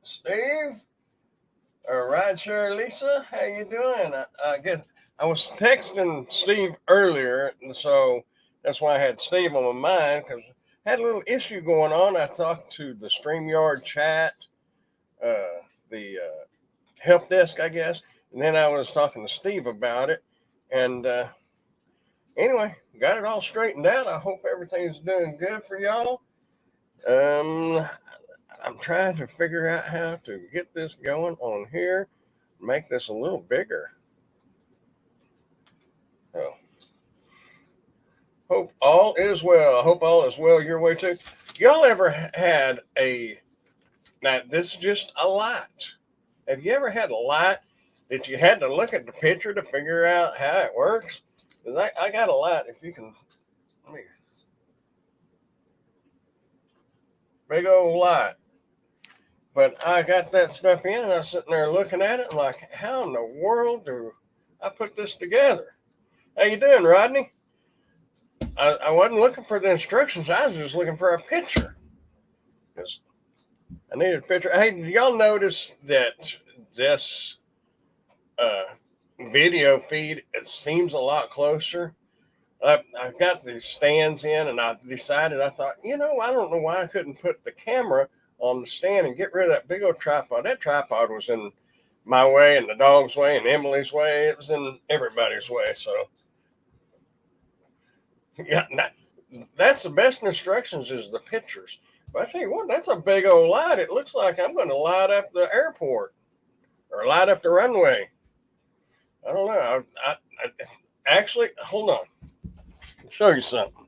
Steve or Rideshare Lisa, how you doing? I guess I was texting Steve earlier, and so that's why I had Steve on my mind because I had a little issue going on. I talked to the StreamYard chat, the help desk, I guess, and then I was talking to Steve about it. And anyway, got it all straightened out. I hope everything's doing good for y'all. Um, I'm trying to figure out how to get this going on here, make this a little bigger. Oh, hope all is well. I hope all is well your way too. Y'all ever had a, now this is just a light. Have you ever had a light that you had to look at the picture to figure out how it works? 'Cause I got a light, if you can, let me, big old light. But I got that stuff in and I was sitting there looking at it and like, how in the world do I put this together? How you doing, Rodney? I wasn't looking for the instructions. I was just looking for a picture. Because I needed a picture. Hey, did y'all notice that this uh, video feed, it seems a lot closer? I got these stands in and I decided, I thought, I don't know why I couldn't put the camera on the stand and get rid of that big old tripod. That tripod was in my way and the dog's way and Emily's way. It was in everybody's way. So, yeah, that's the best instructions is the pictures. But I tell you what, that's a big old light. It looks like I'm going to light up the airport or light up the runway. I don't know. I actually, hold on. I'll show you something.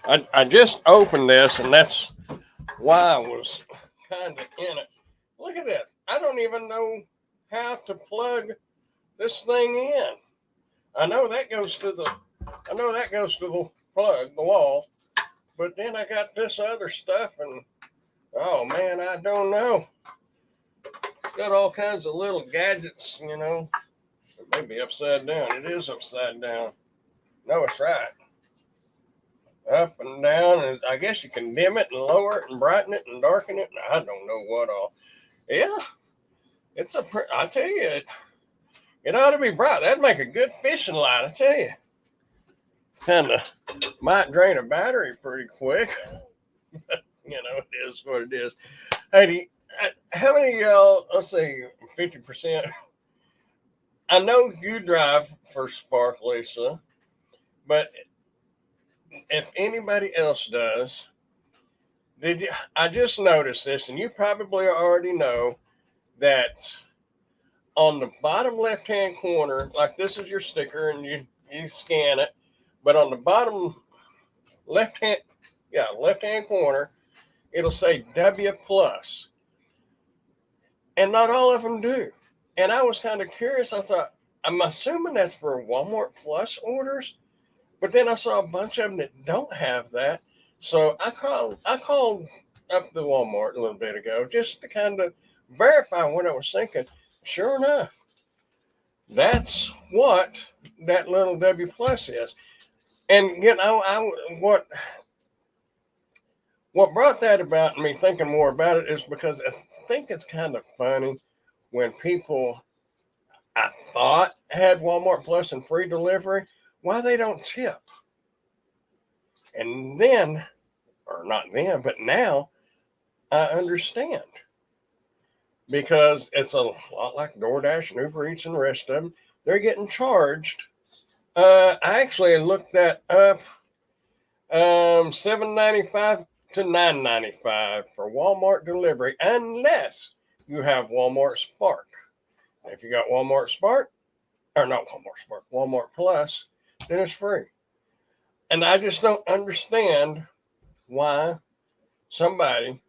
I just opened this, and that's why I was kind of in it. Look at this. I don't even know how to plug this thing in. I know that goes to the plug, the wall, but then I got this other stuff, and oh man, I don't know. It's got all kinds of little gadgets, It may be upside down. It is upside down. No, it's right. Up and down, and I guess you can dim it and lower it and brighten it and darken it. And I don't know what all. Yeah, I tell you, it ought to be bright. That'd make a good fishing light. I tell you, kind of might drain a battery pretty quick. It is what it is. Hey, how many of y'all? Let's say 50%. I know you drive for Spark, Lisa, but if anybody else does, did you? I just noticed this, and you probably already know that on the bottom left-hand corner, like this is your sticker, and you scan it, but on the bottom left-hand, left-hand corner, it'll say W plus, and not all of them do. And I was kind of curious. I thought, I'm assuming that's for Walmart Plus orders, but then I saw a bunch of them that don't have that. So I called up the Walmart a little bit ago just to kind of verify what I was thinking. Sure enough, that's what that little W plus is. And what brought that about me thinking more about it is because I think it's kind of funny when people I thought had Walmart Plus and free delivery, why they don't tip. And then, or not then, but now I understand because it's a lot like DoorDash and Uber Eats and the rest of them. They're getting charged. I actually looked that up. $7.95 to $9.95 for Walmart delivery, unless you have Walmart Spark. If you got Walmart Spark, or not Walmart Spark, Walmart Plus, then it's free. And I just don't understand why somebody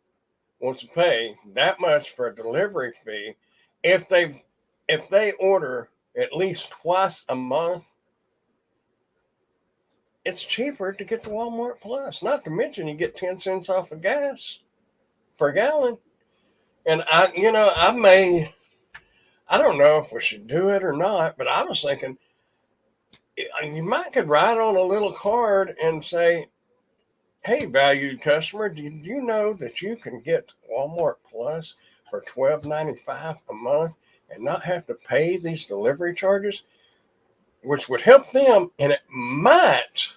wants to pay that much for a delivery fee if they order at least twice a month. It's cheaper to get the Walmart Plus. Not to mention you get 10 cents off of gas per gallon. And I don't know if we should do it or not, but I was thinking You might could write on a little card and say, "Hey, valued customer, did you know that you can get Walmart Plus for $12.95 a month and not have to pay these delivery charges?" Which would help them, and it might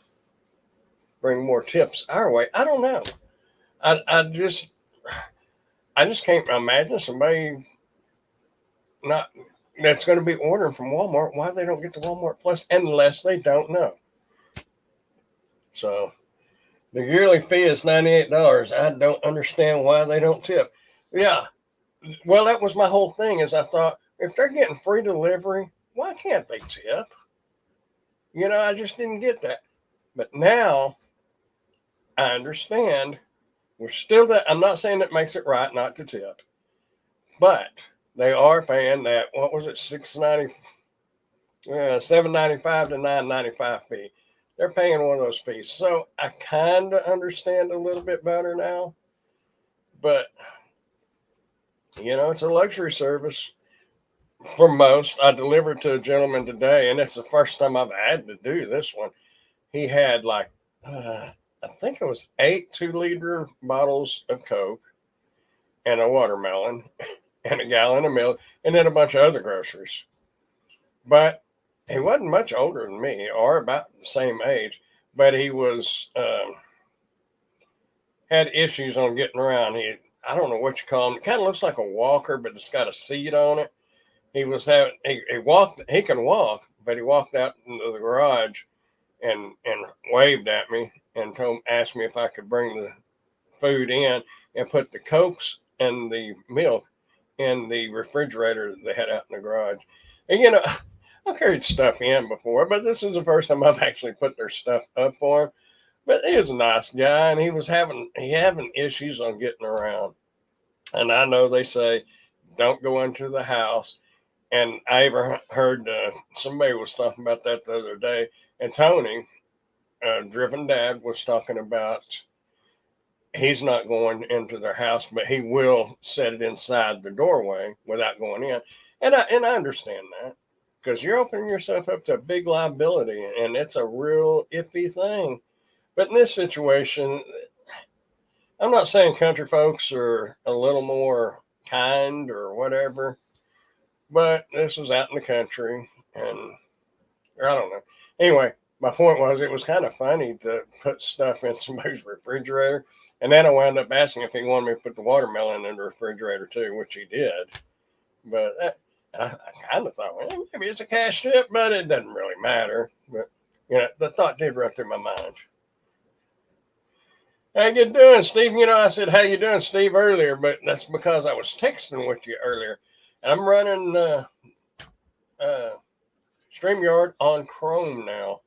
bring more tips our way. I don't know. I just can't imagine somebody not that's going to be ordering from Walmart why they don't get the Walmart Plus unless they don't know. So the yearly fee is $98. I don't understand why they don't tip. Yeah, well, that was my whole thing. Is I thought if they're getting free delivery, why can't they tip? I just didn't get that. But now I understand. We're still that. I'm not saying that makes it right not to tip, but they are paying that. What was it? 690, $7.95 to $9.95 fee. They're paying one of those fees. So I kind of understand a little bit better now. But it's a luxury service for most. I delivered to a gentleman today, and it's the first time I've had to do this one. He had like, I think it was 8 2-liter bottles of Coke and a watermelon and a gallon of milk and then a bunch of other groceries. But he wasn't much older than me or about the same age, but he was had issues on getting around. I don't know what you call him. It kind of looks like a walker, but it's got a seat on it. He was having he walked. He can walk, but he walked out into the garage and waved at me and asked me if I could bring the food in and put the Cokes and the milk in the refrigerator that they had out in the garage. And I've carried stuff in before, but this is the first time I've actually put their stuff up for him. But he was a nice guy, and he was having issues on getting around. And I know they say don't go into the house. And I ever heard somebody was talking about that the other day, and Tony, Driven Dad, was talking about he's not going into their house, but he will set it inside the doorway without going in. And I understand that because you're opening yourself up to a big liability, and it's a real iffy thing. But in this situation, I'm not saying country folks are a little more kind or whatever, but this was out in the country, and I don't know. Anyway, my point was it was kind of funny to put stuff in somebody's refrigerator. And then I wound up asking if he wanted me to put the watermelon in the refrigerator too, which he did. But I kind of thought, well, maybe it's a cash tip, but it doesn't really matter. But the thought did run through my mind. How you doing, Steve? I said, how you doing, Steve, earlier, but that's because I was texting with you earlier. I'm running StreamYard on Chrome now.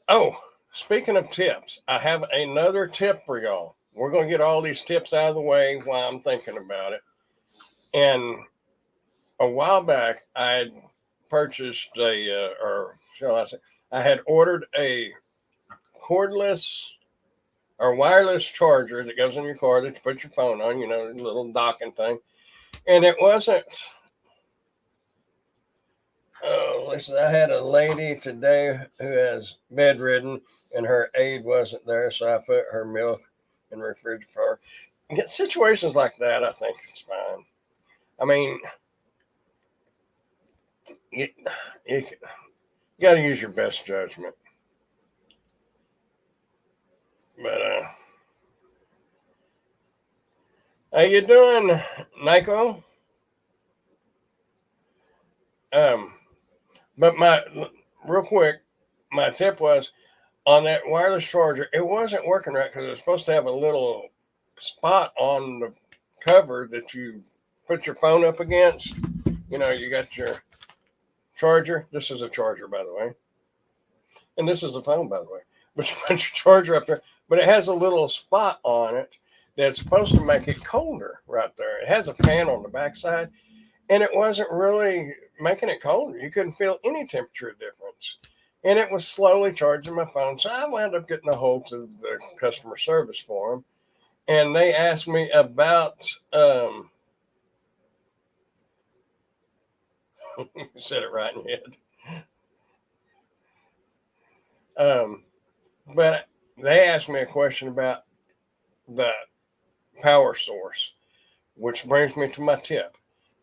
Oh, speaking of tips, I have another tip for y'all. We're going to get all these tips out of the way while I'm thinking about it. And a while back, I had purchased or shall I say, I had ordered a cordless or wireless charger that goes in your car that you put your phone on, the little docking thing. And it wasn't. Oh, listen, I had a lady today who has bedridden and her aide wasn't there, so I put her milk in the refrigerator for her. Get situations like that, I think it's fine. I mean, you got to use your best judgment. But how you doing, Nico? But real quick, my tip was on that wireless charger. It wasn't working right because it was supposed to have a little spot on the cover that you put your phone up against. You got your charger. This is a charger, by the way. And this is a phone, by the way. But you put your charger up there, but it has a little spot on it that's supposed to make it colder right there. It has a fan on the backside, and it wasn't really making it colder. You couldn't feel any temperature difference. And it was slowly charging my phone. So I wound up getting a hold of the customer service for them. And they asked me about, you said it right in your head. But they asked me a question about the power source, which brings me to my tip.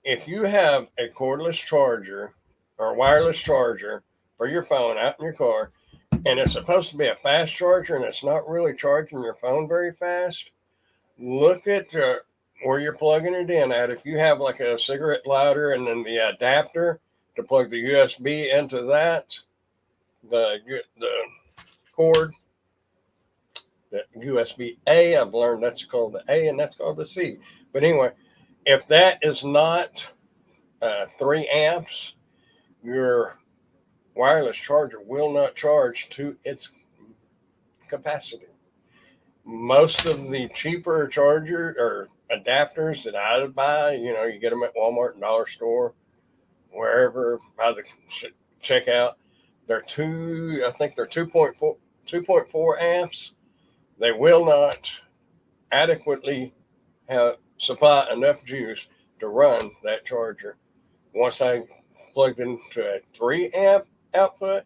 If you have a cordless charger or wireless charger for your phone out in your car, and it's supposed to be a fast charger and it's not really charging your phone very fast, look at where you're plugging it in at. If you have like a cigarette lighter and then the adapter to plug the USB into that, the cord, the USB A, I've learned that's called the A and that's called the C. But anyway, if that is not 3 amps, your wireless charger will not charge to its capacity. Most of the cheaper charger or adapters that I would buy, you get them at Walmart and Dollar Store, wherever by the checkout. I think they're 2.4 amps. They will not adequately supply enough juice to run that charger. Once I plugged into a 3 amp output,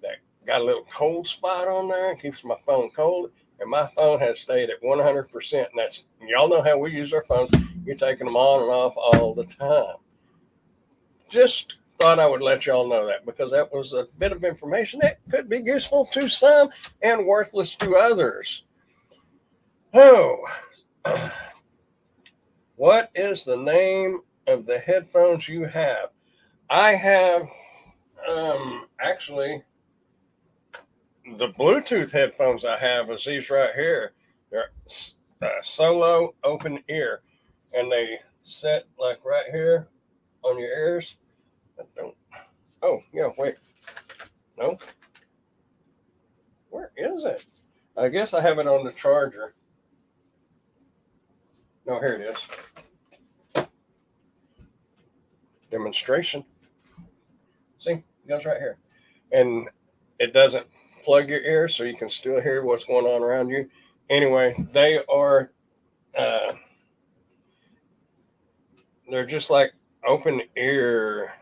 that got a little cold spot on there, keeps my phone cold, and my phone has stayed at 100%. And that's, y'all know how we use our phones. You're taking them on and off all the time. Just thought I would let y'all know that because that was a bit of information that could be useful to some and worthless to others. Oh, what is the name of the headphones you have? I have actually the Bluetooth headphones I have is these right here. They're solo open ear, and they sit like right here on your ears. Oh yeah, wait, no, where is it? I guess I have it on the charger. No, here it is. Demonstration. See, it goes right here, and it doesn't plug your ear, so you can still hear what's going on around you. Anyway, they're just like open ear.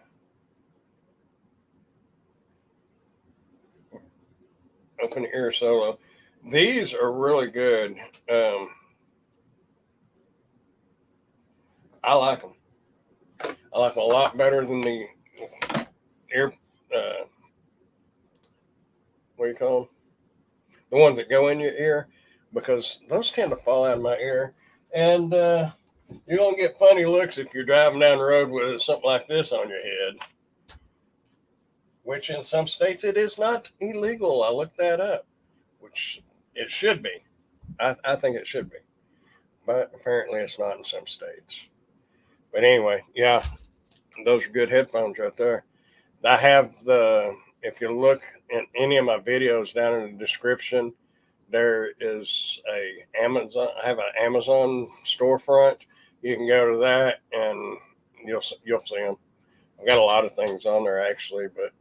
Open ear solo. These are really good. I like them. I like them a lot better than the ear. What do you call them? The ones that go in your ear, because those tend to fall out of my ear, and you're gonna get funny looks if you're driving down the road with something like this on your head. Which in some states it is not illegal. I looked that up, which it should be. I think it should be, but apparently it's not in some states. But anyway, yeah, those are good headphones right there. I have if you look in any of my videos down in the description, there is a Amazon. I have an Amazon storefront. You can go to that and you'll see them. I've got a lot of things on there actually, but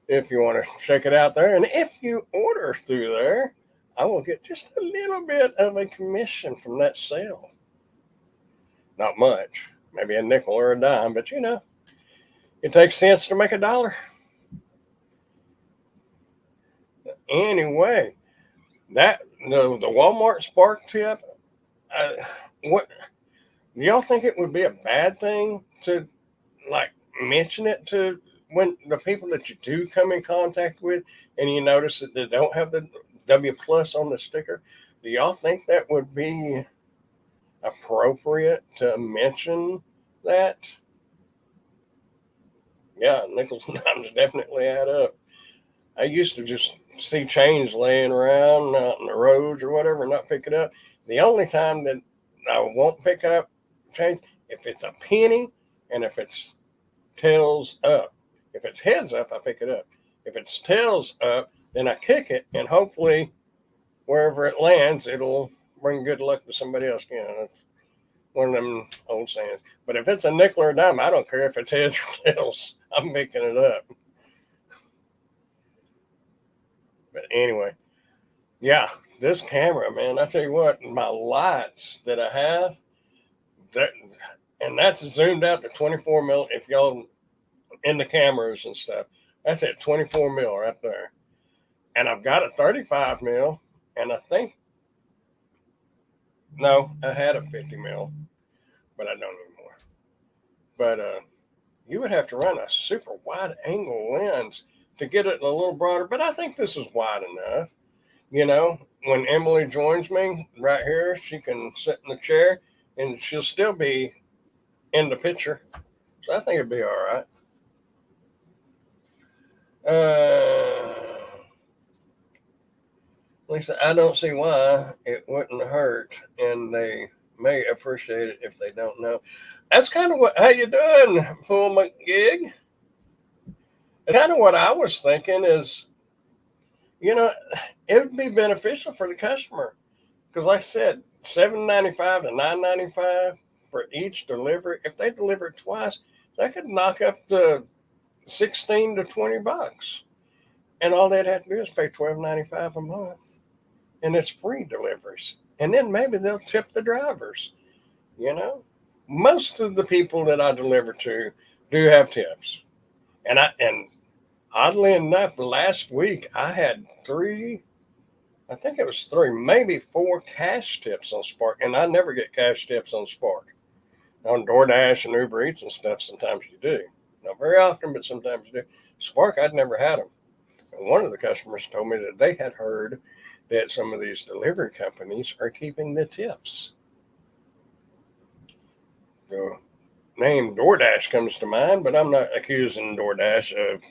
if you want to check it out there, and if you order through there, I will get just a little bit of a commission from that sale. Not much, maybe a nickel or a dime, but it takes sense to make a dollar. Anyway, the Walmart Spark tip. What do y'all think it would be a bad thing to like mention it to when the people that you do come in contact with, and you notice that they don't have the W plus on the sticker? Do y'all think that would be appropriate to mention that? Yeah, nickels and dimes definitely add up. I used to just see change laying around out in the roads or whatever and not pick it up. The only time that I won't pick up change, if it's a penny and if it's tails up. If it's heads up, I pick it up. If it's tails up, then I kick it, and hopefully wherever it lands, it'll bring good luck to somebody else. That's one of them old sayings. But if it's a nickel or a dime, I don't care if it's heads or tails. I'm picking it up. But anyway, yeah, this camera, man, I tell you what, my lights that I have, and that's zoomed out to 24 mil. If y'all in the cameras and stuff, that's at 24 mil right there. and I've got a 35 mil, and I think no, I had a 50 mil, but I don't anymore. But you would have to run a super wide angle lens to get it a little broader. But I think this is wide enough. You know, when Emily joins me right here, she can sit in the chair and she'll still be in the picture. So I think it'd be all right. Lisa, I don't see why it wouldn't hurt, and they may appreciate it if they don't know. That's kind of what. How you doing, Fool McGig? Kind of what I was thinking is, you know, it would be beneficial for the customer because, like I said, $7.95 to $9.95 for each delivery. If they deliver it twice, they could knock up to 16 to $20, and all they'd have to do is pay $12.95 a month, and it's free deliveries. And then maybe they'll tip the drivers. You know, most of the people that I deliver to do have tips, and oddly enough, last week I had three. I think it was three, maybe four cash tips on Spark, and I never get cash tips on Spark. On DoorDash and Uber Eats and stuff, sometimes you do. Not very often, but sometimes you do. Spark, I'd never had them. And one of the customers told me that they had heard that some of these delivery companies are keeping the tips. The name DoorDash comes to mind, but I'm not accusing DoorDash of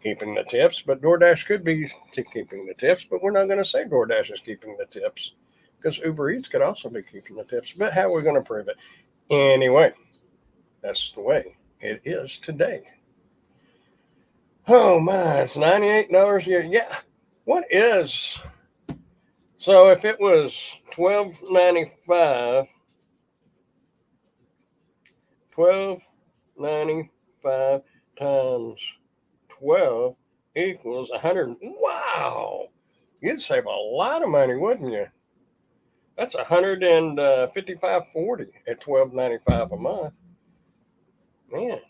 keeping the tips. But DoorDash could be keeping the tips, but we're not going to say DoorDash is keeping the tips because Uber Eats could also be keeping the tips. But how are we going to prove it? Anyway, that's the way it is today. Oh my, it's $98 a year. Yeah. What is so if it was $12.95, $12.95 times 12 equals 100. Wow. You'd save a lot of money, wouldn't you? That's $155.40 at $12.95 a month. Man.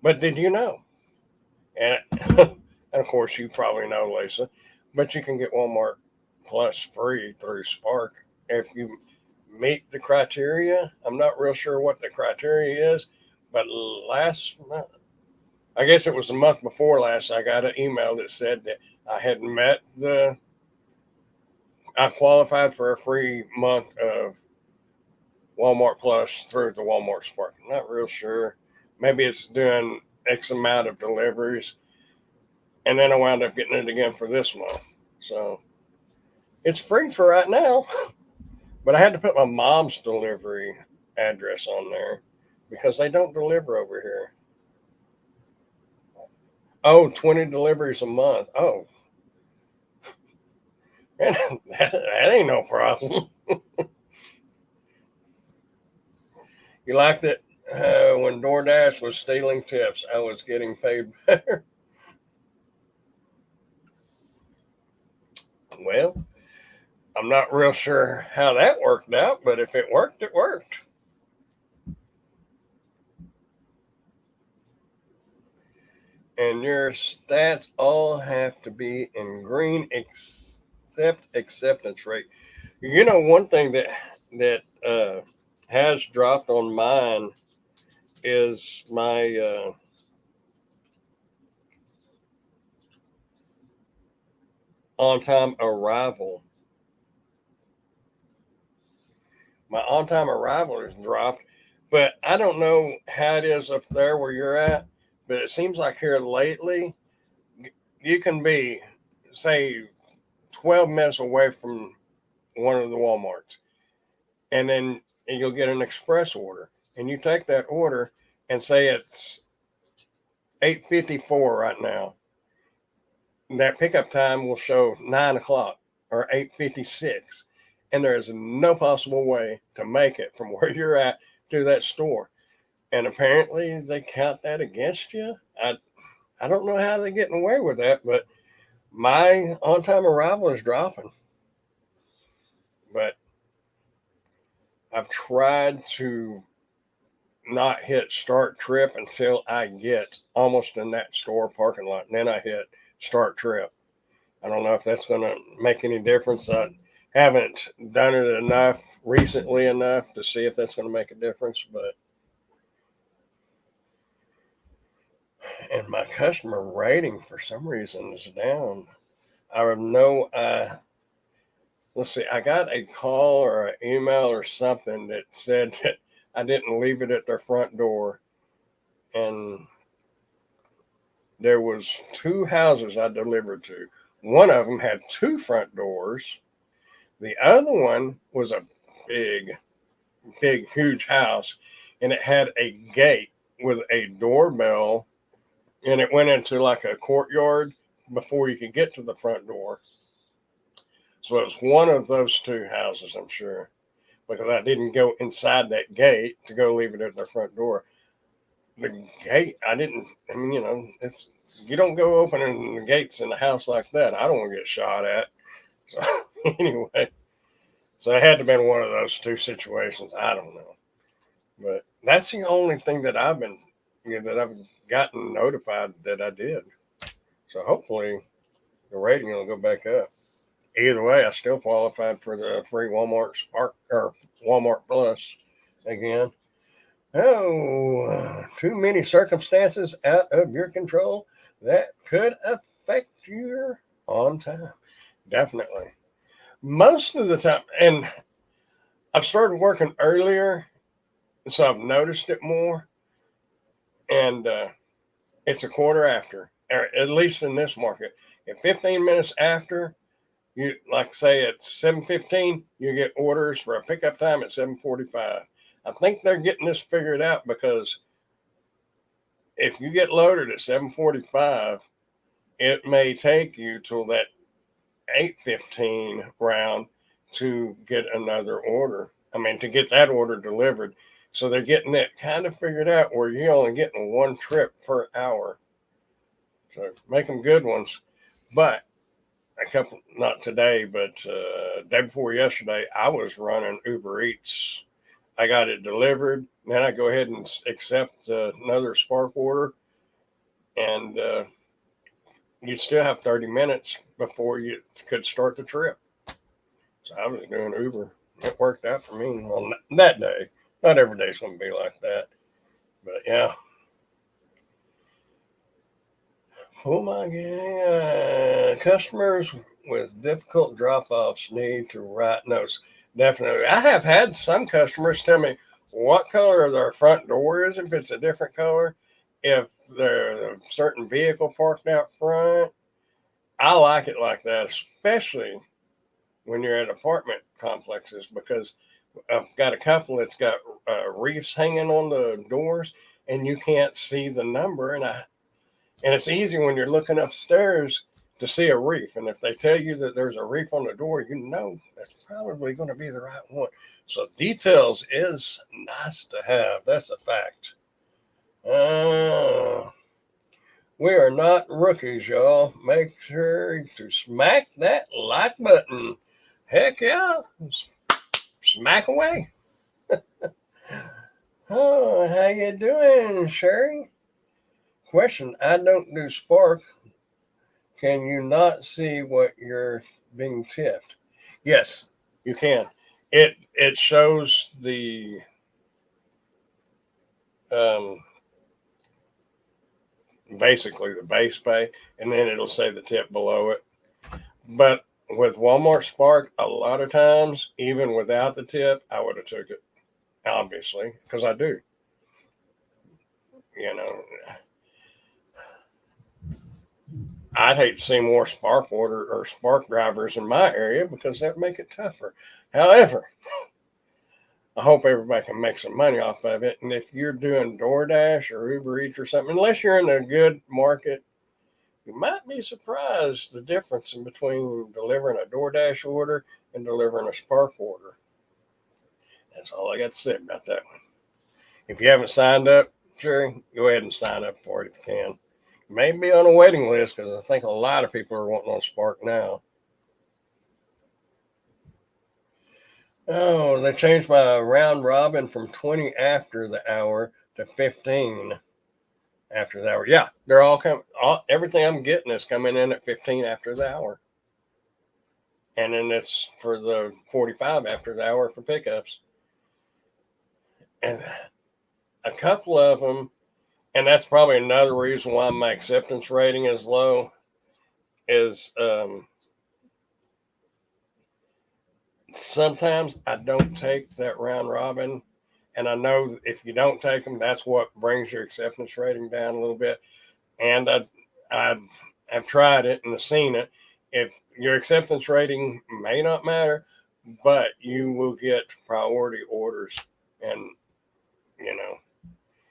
But did you know? And, and of course, you probably know, Lisa, but you can get Walmart Plus free through Spark if you meet the criteria. I'm not real sure what the criteria is, but last month, I guess it was the month before last, I got an email that said that I had met I qualified for a free month of Walmart Plus through the Walmart Spark. I'm not real sure. Maybe it's doing X amount of deliveries. And then I wound up getting it again for this month. So it's free for right now. But I had to put my mom's delivery address on there because they don't deliver over here. Oh, 20 deliveries a month. Oh, man, that ain't no problem. You liked it? When DoorDash was stealing tips, I was getting paid better. Well, I'm not real sure how that worked out, but if it worked, it worked. And your stats all have to be in green except acceptance rate. You know, one thing that has dropped on mine is my on time arrival. My on time arrival has dropped, but I don't know how it is up there where you're at. But it seems like here lately, you can be, say, 12 minutes away from one of the Walmarts, and then you'll get an express order, and you take that order and say it's 8:54 right now. That pickup time will show 9 o'clock or 8:56, and there is no possible way to make it from where you're at to that store. And apparently, they count that against you. I don't know how they're getting away with that, but my on time arrival is dropping. But I've tried to not hit start trip until I get almost in that store parking lot. And then I hit start trip. I don't know if that's going to make any difference. I haven't done it enough recently enough to see if that's going to make a difference, but and my customer rating for some reason is down. I have no let's see, I got a call or an email or something that said that I didn't leave it at their front door, and there was two houses I delivered to. One of them had two front doors. The other one was a big, big, huge house, and it had a gate with a doorbell, and it went into like a courtyard before you could get to the front door. So it was one of those two houses, I'm sure, because I didn't go inside that gate to go leave it at their front door. The gate, I didn't, I mean, it's, you don't go opening the gates in a house like that. I don't want to get shot at. So anyway, so it had to have been one of those two situations. I don't know. But that's the only thing that I've been, that I've gotten notified that I did. So hopefully the rating will go back up. Either way, I still qualified for the free Walmart Spark or Walmart Plus again. Oh, too many circumstances out of your control that could affect your on time. Definitely. Most of the time, and I've started working earlier, so I've noticed it more. And it's a quarter after, or at least in this market. At 15 minutes after, you like say at 7:15, you get orders for a pickup time at 7:45. I think they're getting this figured out because if you get loaded at 7:45, it may take you till that 8:15 round to get another order. I mean, to get that order delivered. So they're getting that kind of figured out where you're only getting one trip per hour. So make them good ones. But a couple, not today, but day before yesterday, I was running Uber Eats. I got it delivered. Then I go ahead and accept another Spark order, and you still have 30 minutes before you could start the trip. So I was doing Uber. It worked out for me on that day. Not every day's going to be like that, but yeah. Oh my God. Customers with difficult drop offs need to write notes. Definitely. I have had some customers tell me what color their front door is, if it's a different color, if there's a certain vehicle parked out front. I like it like that, especially when you're at apartment complexes, because I've got a couple that's got reefs hanging on the doors and you can't see the number. And it's easy when you're looking upstairs to see a reef. And if they tell you that there's a reef on the door, you know that's probably going to be the right one. So details is nice to have. That's a fact. We are not rookies, y'all. Make sure to smack that like button. Heck yeah. Smack away. Oh, how you doing, Sherry? Question, I don't do Spark. Can you not see what you're being tipped? Yes, you can. It shows the um, basically the base pay, and then it'll say the tip below it. But with Walmart Spark, a lot of times, even without the tip, I would have took it, obviously, because I do. You know, I'd hate to see more Spark order or Spark drivers in my area because that'd make it tougher. However, I hope everybody can make some money off of it. And if you're doing DoorDash or Uber Eats or something, unless you're in a good market, you might be surprised the difference in between delivering a DoorDash order and delivering a Spark order. That's all I got to say about that one. If you haven't signed up, sure, go ahead and sign up for it if you can. You may be on a waiting list because I think a lot of people are wanting on Spark now. Oh, they changed my round robin from 20 after the hour to 15 after the hour. Yeah, they're all coming. Everything I'm getting is coming in at 15 after the hour, and then it's for the 45 after the hour for pickups. And a couple of them, and that's probably another reason why my acceptance rating is low. Is sometimes I don't take that round robin, and I know if you don't take them, that's what brings your acceptance rating down a little bit. And I have tried it and seen it. If your acceptance rating may not matter, but you will get priority orders, and you know,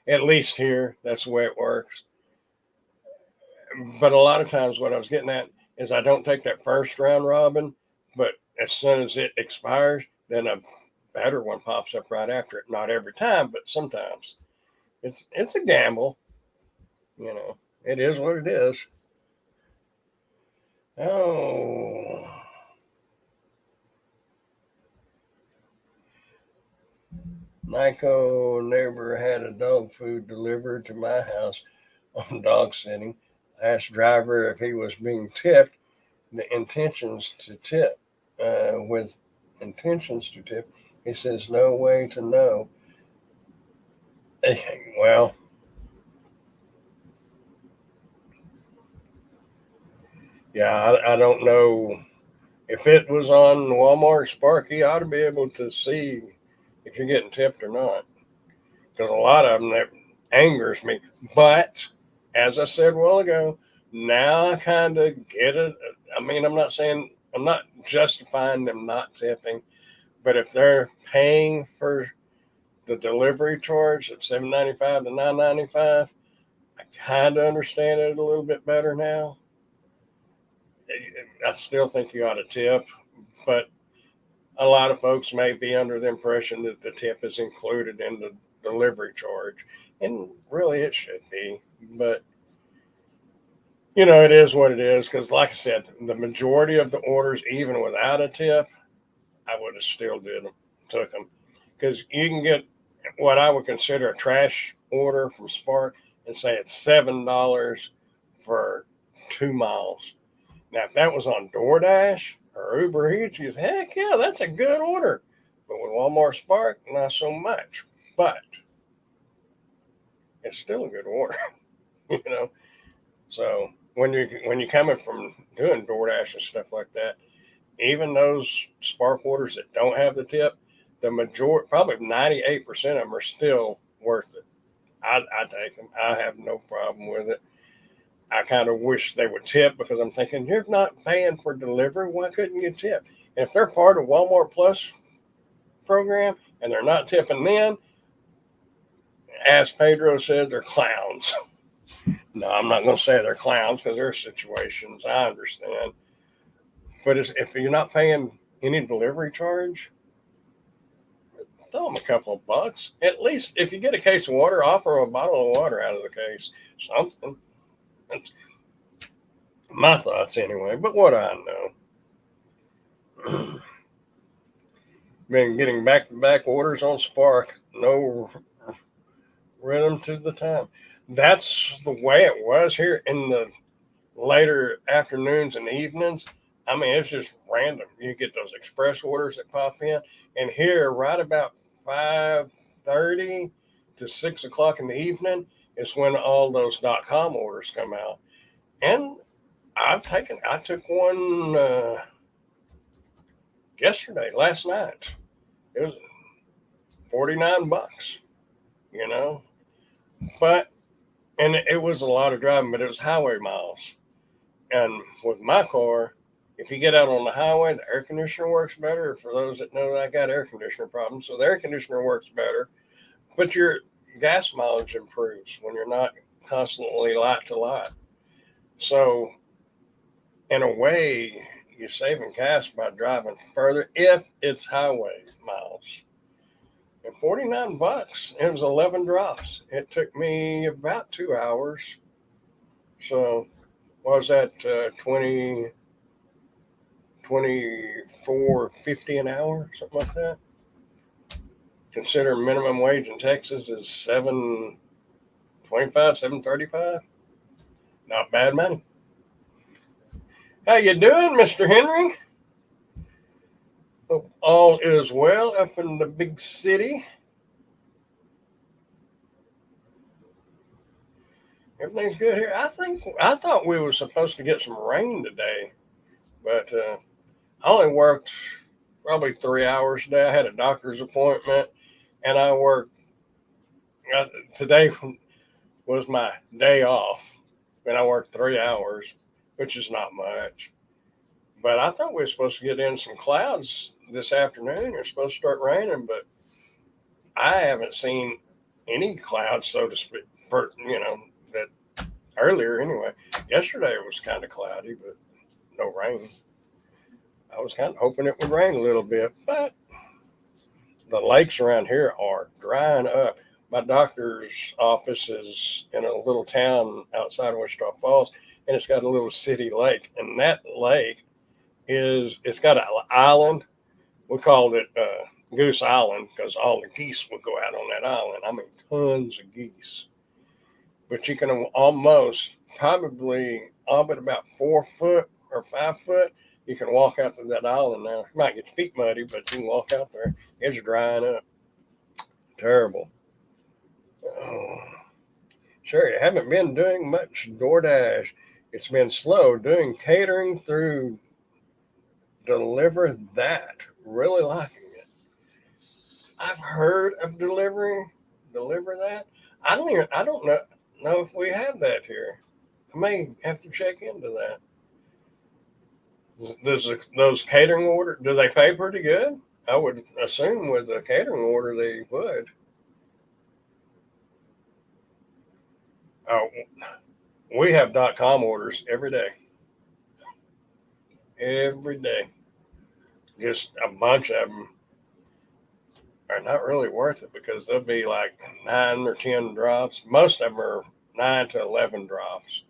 at least here, that's the way it works. But a lot of times, what I was getting at is I don't take that first round robin, but as soon as it expires, then a better one pops up right after it. Not every time, but sometimes. It's a gamble, you know. It is what it is. Oh, Nico neighbor had a dog food delivered to my house on dog sitting. I asked driver if he was being tipped. The intentions to tip, with intentions to tip. He says no way to know. Well, yeah, I don't know if it was on Walmart Sparky. I ought to be able to see if you're getting tipped or not, because a lot of them that angers me. But as I said a while ago, now I kind of get it. I mean, I'm not justifying them not tipping, but if they're paying for the delivery charge of $7.95 to $9.95, I kind of understand it a little bit better now. I still think you ought to tip, but a lot of folks may be under the impression that the tip is included in the delivery charge, and really it should be. But it is what it is. Because, like I said, the majority of the orders, even without a tip, I would have still took them, because you can get what I would consider a trash order from Spark and say it's $7 for 2 miles. Now, if that was on DoorDash or Uber Eats, you say, heck yeah, that's a good order. But with Walmart Spark, not so much. But it's still a good order, you know. So when you're coming from doing DoorDash and stuff like that, even those Spark orders that don't have the tip, the majority, probably 98% of them, are still worth it. I take them. I have no problem with it. I kind of wish they would tip, because I'm thinking, you're not paying for delivery. Why couldn't you tip? And if they're part of Walmart Plus program and they're not tipping, then, as Pedro said, they're clowns. No, I'm not going to say they're clowns, because there are situations I understand. But if you're not paying any delivery charge, throw them a couple of bucks. At least if you get a case of water, offer a bottle of water out of the case. Something. That's my thoughts anyway. But what I know. Been getting back to back orders on Spark. No rhythm to the time. That's the way it was here in the later afternoons and evenings. I mean, it's just random. You get those express orders that pop in, and here, right about 5:30 to 6 o'clock in the evening, is when all those .com orders come out. And I took one last night. It was $49, you know, but and it was a lot of driving, but it was highway miles. And with my car, if you get out on the highway, the air conditioner works better. For those that know, I got air conditioner problems, so the air conditioner works better. But your gas mileage improves when you're not constantly light to light. So, in a way, you're saving gas by driving further if it's highway miles. And $49, it was 11 drops. It took me about 2 hours. So, was that 24.50 an hour, something like that? Consider minimum wage in Texas is $7.25 $25, $7.35. Not bad money. How you doing, Mr. Henry? Hope all is well up in the big city. Everything's good here. I thought we were supposed to get some rain today, but I only worked probably 3 hours today. I had a doctor's appointment, and I worked. Today was my day off, and I worked 3 hours, which is not much. But I thought we were supposed to get in some clouds this afternoon. It's supposed to start raining, but I haven't seen any clouds, so to speak. That earlier anyway. Yesterday it was kind of cloudy, but no rain. I was kind of hoping it would rain a little bit, but the lakes around here are drying up. My doctor's office is in a little town outside of Wichita Falls, and it's got a little city lake. And that lake it's got an island. We called it Goose Island because all the geese would go out on that island. I mean, tons of geese. But you can almost probably all but about 4 foot or 5 foot. You can walk out to that island now. You might get your feet muddy, but you can walk out there. It's drying up. Terrible. Oh. Sure, you haven't been doing much DoorDash. It's been slow doing catering through Deliver That. Really liking it. I've heard of Deliver That. I don't know if we have that here. I may have to check into that. Does those catering order, do they pay pretty good? I would assume with a catering order they would. Oh, we have .com orders every day. Every day. Just a bunch of them are not really worth it because there'll be like 9 or 10 drops. Most of them are 9 to 11 drops,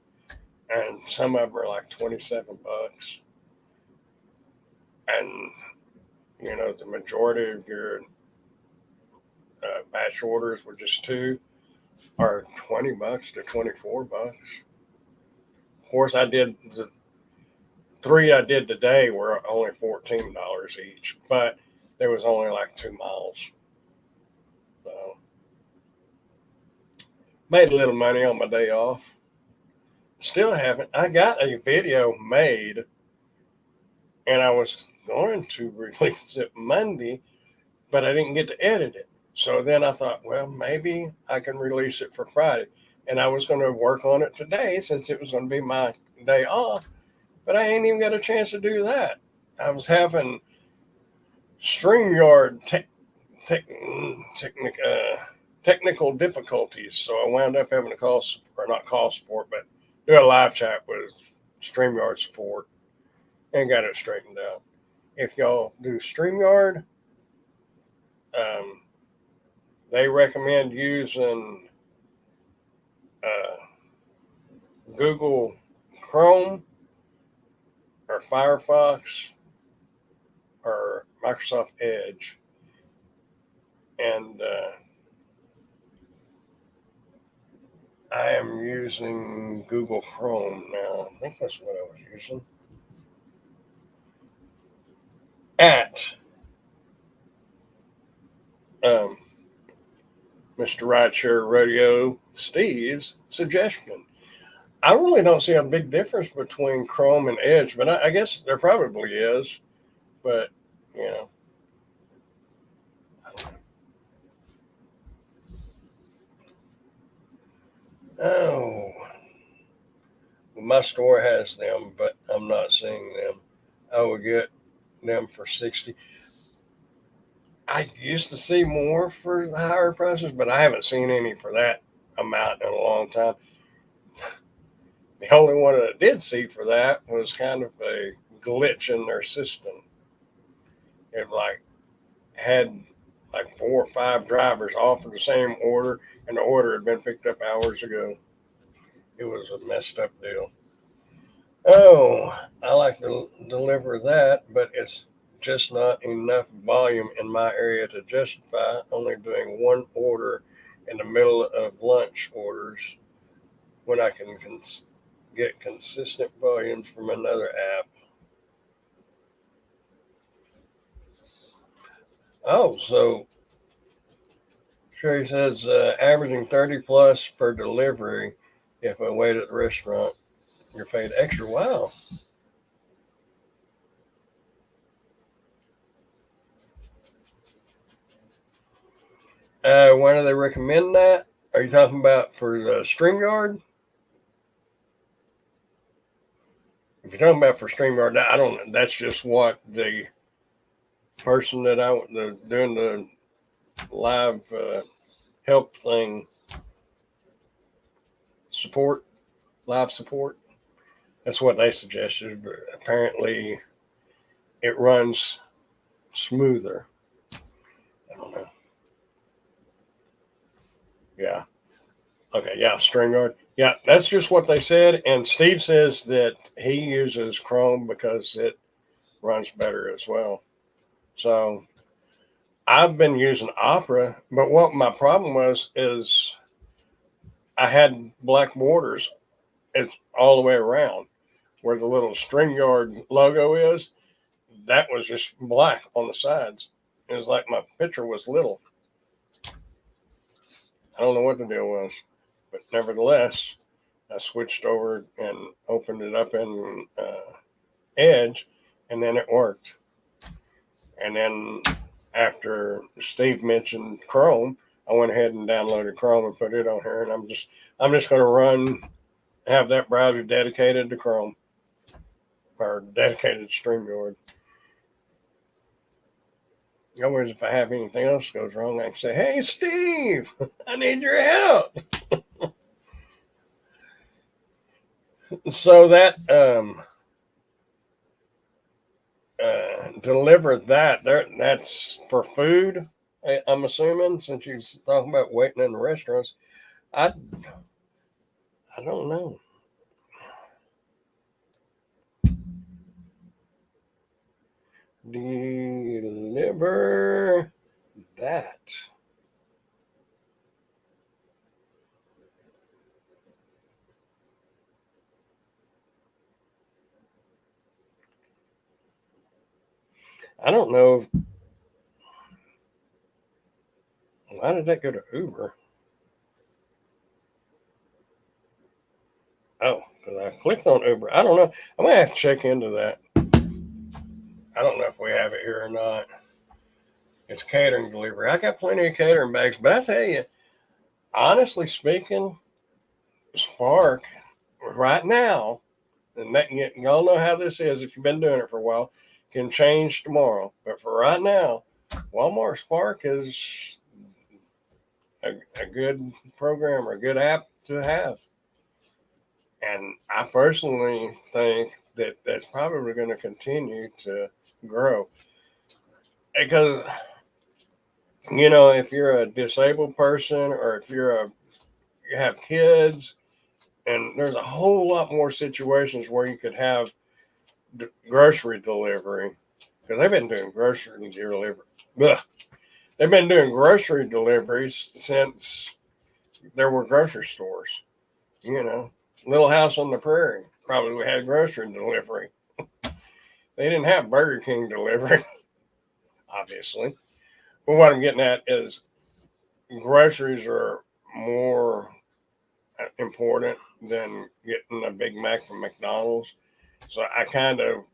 and some of them are like $27. And the majority of your batch orders were just 2 are $20 to $24. Of course, I did the 3 I did today were only $14 each, but there was only like 2 miles. So made a little money on my day off. Still haven't. I got a video made, and I was going to release it Monday, but I didn't get to edit it. So then I thought, well, maybe I can release it for Friday. And I was going to work on it today since it was going to be my day off, but I ain't even got a chance to do that. I was having StreamYard technical difficulties, so I wound up having to not call support, but do a live chat with StreamYard support and got it straightened out. If y'all do StreamYard, they recommend using Google Chrome or Firefox or Microsoft Edge. And I am using Google Chrome now. I think that's what I was using. At Mr. Rideshare Radio Steve's suggestion. I really don't see a big difference between Chrome and Edge, but I guess there probably is. But, I don't know. Oh, my store has them, but I'm not seeing them. I will get them for $60. I used to see more for the higher prices, but I haven't seen any for that amount in a long time. The only one that I did see for that was kind of a glitch in their system. It had 4 or 5 drivers offered the same order, and the order had been picked up hours ago. It was a messed up deal. Oh, I like to deliver that, but it's just not enough volume in my area to justify only doing one order in the middle of lunch orders when I can get consistent volumes from another app. Oh, so Sherry says averaging 30 plus per delivery if I wait at the restaurant. You're paid extra. Wow. Why do they recommend that? Are you talking about for the StreamYard? If you're talking about for StreamYard, I don't. That's just what the person that doing the live help thing support, live support. That's what they suggested. But apparently, it runs smoother. I don't know. Yeah. Okay. Yeah. StreamYard. Yeah, that's just what they said. And Steve says that he uses Chrome because it runs better as well. So I've been using Opera, but what my problem was is I had black borders. It's all the way around where the little StreamYard logo is. That was just black on the sides. It was like my picture was little. I don't know what the deal was, but nevertheless, I switched over and opened it up in Edge, and then it worked. And then after Steve mentioned Chrome, I went ahead and downloaded Chrome and put it on here, and I'm just going to have that browser dedicated to Chrome or dedicated to StreamYard. Otherwise, if I have anything else goes wrong, I can say, "Hey, Steve, I need your help." So that deliver that there. That's for food. I'm assuming since you're talking about waiting in the restaurants. I I don't know. Deliver that. I don't know. Why did that go to Uber? Oh, because I clicked on Uber. I don't know. I'm gonna have to check into that. I don't know if we have it here or not. It's catering delivery. I got plenty of catering bags, but I tell you, honestly speaking, Spark right now, and that, y'all know how this is if you've been doing it for a while, can change tomorrow. But for right now, Walmart Spark is a good program or a good app to have. And I personally think that that's probably going to continue to grow because if you're a disabled person or if you have kids, and there's a whole lot more situations where you could have grocery delivery because they've been doing grocery delivery. Ugh. They've been doing grocery deliveries since there were grocery stores. Little House on the Prairie probably had grocery delivery. They didn't have Burger King delivery, obviously. But what I'm getting at is groceries are more important than getting a Big Mac from McDonald's. So I kind of,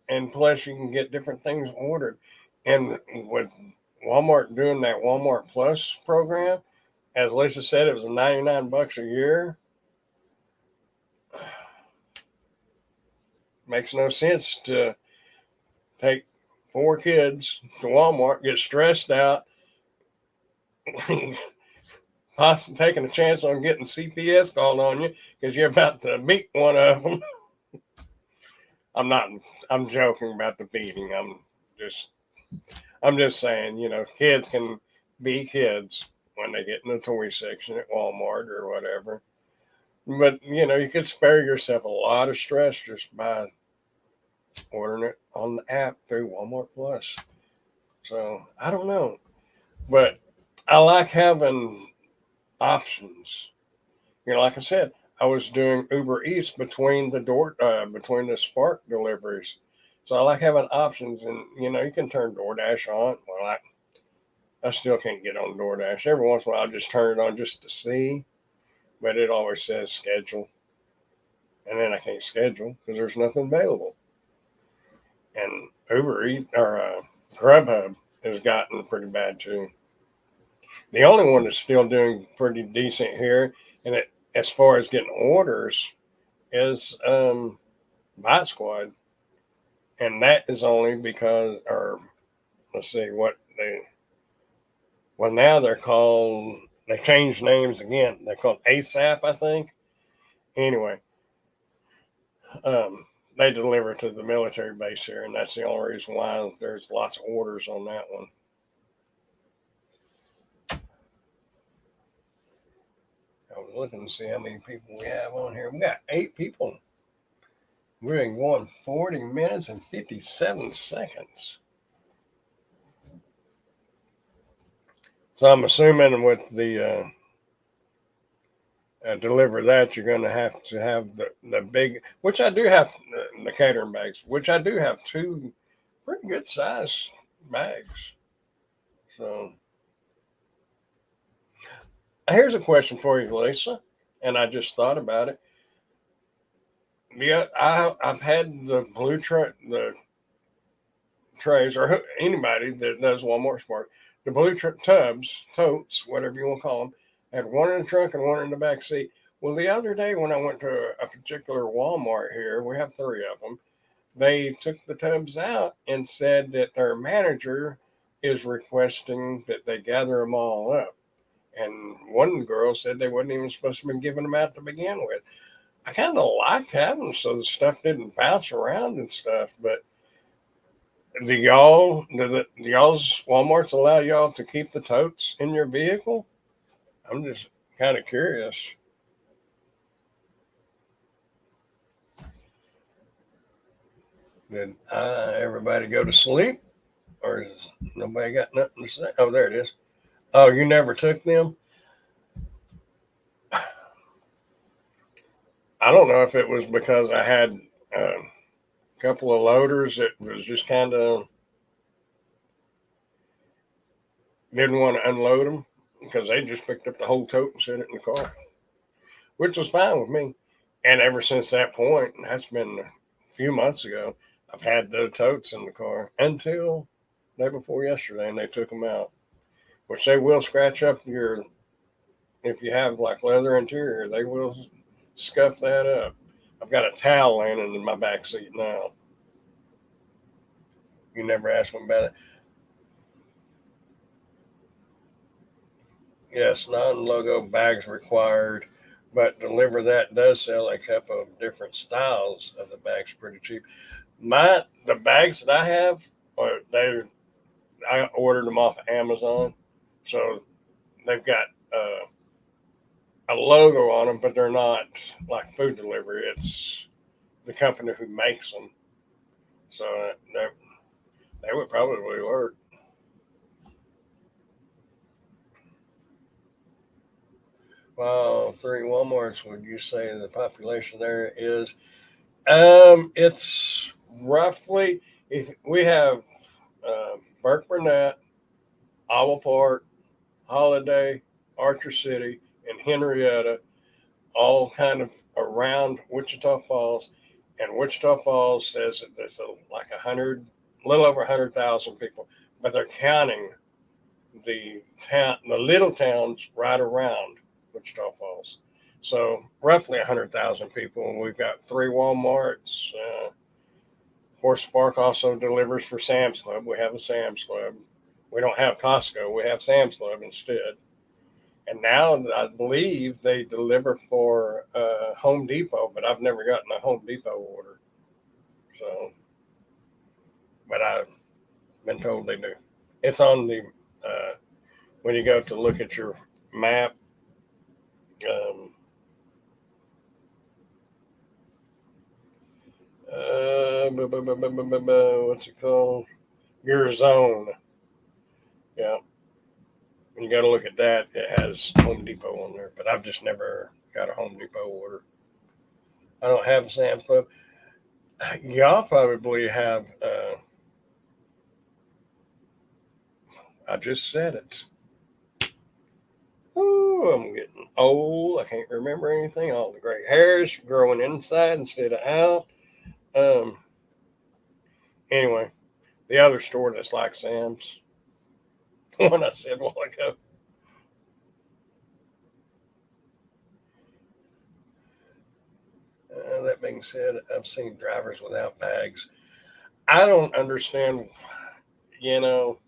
and plus you can get different things ordered. And with Walmart doing that Walmart Plus program, as Lisa said, it was $99 a year. Makes no sense to take 4 kids to Walmart, get stressed out, possibly taking a chance on getting CPS called on you because you're about to beat one of them. I'm not. I'm joking about the beating. I'm just saying. Kids can be kids when they get in the toy section at Walmart or whatever. But you could spare yourself a lot of stress just by ordering it on the app through Walmart Plus. So I don't know, but I like having options. Like I said, I was doing Uber Eats between the Spark deliveries. So I like having options, and you can turn DoorDash on. Well, I still can't get on DoorDash. Every once in a while, I just turn it on just to see, but it always says schedule, and then I can't schedule because there's nothing available. And Uber Eats or Grubhub has gotten pretty bad too. The only one that's still doing pretty decent here, and as far as getting orders, is Bite Squad, and that is only because, or let's see what they. Well, now they're called. They changed names again. They're called ASAP, I think. Anyway, um, they deliver to the military base here, and that's the only reason why there's lots of orders on that one. I was looking to see how many people we have on here. We got 8 people. We're going 40 minutes and 57 seconds. So I'm assuming with the deliver that, you're going to have the big, which I do have, the catering bags, which I do have 2 pretty good size bags. So here's a question for you, Lisa, and I just thought about it. Yeah, I've had the the trays, or anybody that does Walmart Smart, the blue tubs, totes, whatever you want to call them. I had one in the trunk and one in the back seat. Well, the other day when I went to a particular Walmart here, we have 3 of them. They took the tubs out and said that their manager is requesting that they gather them all up. And one girl said they wasn't even supposed to be giving them out to begin with. I kind of liked having them so the stuff didn't bounce around and stuff, but do y'all's Walmart's allow y'all to keep the totes in your vehicle? I'm just kind of curious. Did everybody go to sleep, or is nobody got nothing to say? Oh, there it is. Oh, you never took them? I don't know if it was because I had a couple of loaders that was just kind of didn't want to unload them because they just picked up the whole tote and set it in the car, which was fine with me. And ever since that point, that's been a few months ago, I've had the totes in the car until day before yesterday, and they took them out, which they will scratch up your, if you have like leather interior, they will scuff that up. I've got a towel laying in my back seat now. You never asked me about it. Yes, non-logo bags required, but Deliver That does sell a couple of different styles of the bags pretty cheap. The bags that I have are I ordered them off of Amazon, so they've got a logo on them, but they're not like food delivery. It's the company who makes them, so they would probably work. Well, 3 Walmarts would you say the population there is? It's roughly, if we have Burke Burnett, Owl Park, Holiday, Archer City, and Henrietta, all kind of around Wichita Falls. And Wichita Falls says that there's like 100, a little over 100,000 people, but they're counting the little towns right around Wichita Falls. So roughly 100,000 people. And we've got 3 Walmarts. Of course, Spark also delivers for Sam's Club. We have a Sam's Club. We don't have Costco. We have Sam's Club instead. And now I believe they deliver for Home Depot, but I've never gotten a Home Depot order. So, but I've been told they do. It's on the when you go to look at your map. Um, what's it called? Your zone. Yeah, when you got to look at that, it has Home Depot on there. But I've just never got a Home Depot order. I don't have a Sam's Club. Y'all probably have. I just said it. Ooh, I'm getting old. I can't remember anything. All the gray hairs growing inside instead of out. Um. Anyway, the other store that's like Sam's, the one I said a while ago. That being said, I've seen drivers without bags. I don't understand. You know,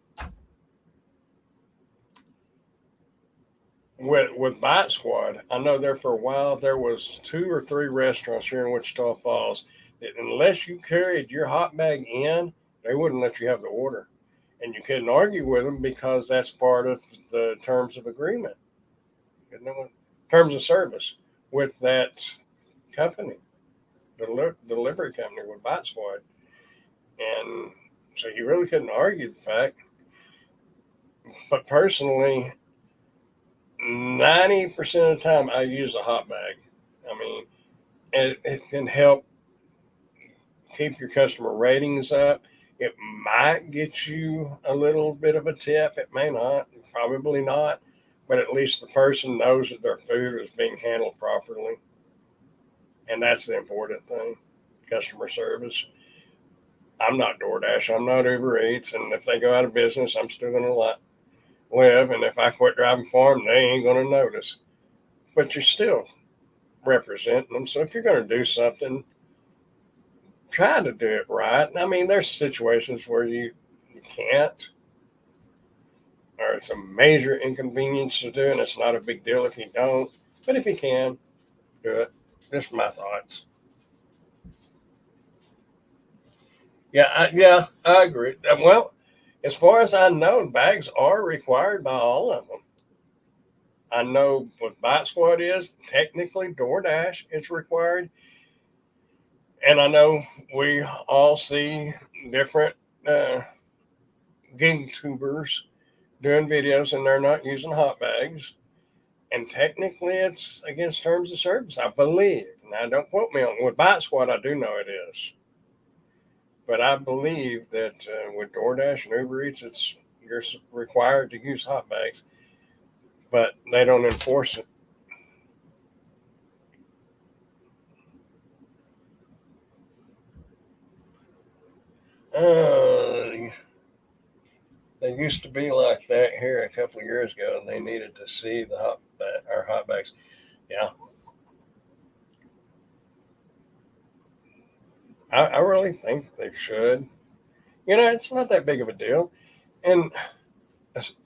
with Bite Squad, I know there for a while there was 2 or 3 restaurants here in Wichita Falls that unless you carried your hot bag in, they wouldn't let you have the order, and you couldn't argue with them because that's part of the terms of agreement, you know, terms of service with that company, the delivery company with Bite Squad, and so you really couldn't argue the fact. But personally, 90% of the time I use a hot bag. I mean, it can help keep your customer ratings up. It might get you a little bit of a tip. It may not, probably not, but at least the person knows that their food is being handled properly. And that's the important thing, customer service. I'm not DoorDash, I'm not Uber Eats. And if they go out of business, I'm still going to live. And if I quit driving for them, they ain't going to notice. But you're still representing them. So if you're going to do something, try to do it right. I mean, there's situations where you can't, or it's a major inconvenience to do, and it's not a big deal if you don't. But if you can, do it. Just my thoughts. I agree. Well, as far as I know, bags are required by all of them. I know what Bite Squad is. Technically, DoorDash is required. And I know we all see different uh, gig tubers doing videos and they're not using hot bags. And technically, it's against terms of service, I believe. Now, don't quote me on with Bite Squad. I do know it is, but I believe that with DoorDash and Uber Eats, it's you're required to use hot bags, but they don't enforce it. Uh, they used to be like that here a couple of years ago, and they needed to see the hot bags. Yeah, I really think they should. You know, it's not that big of a deal, and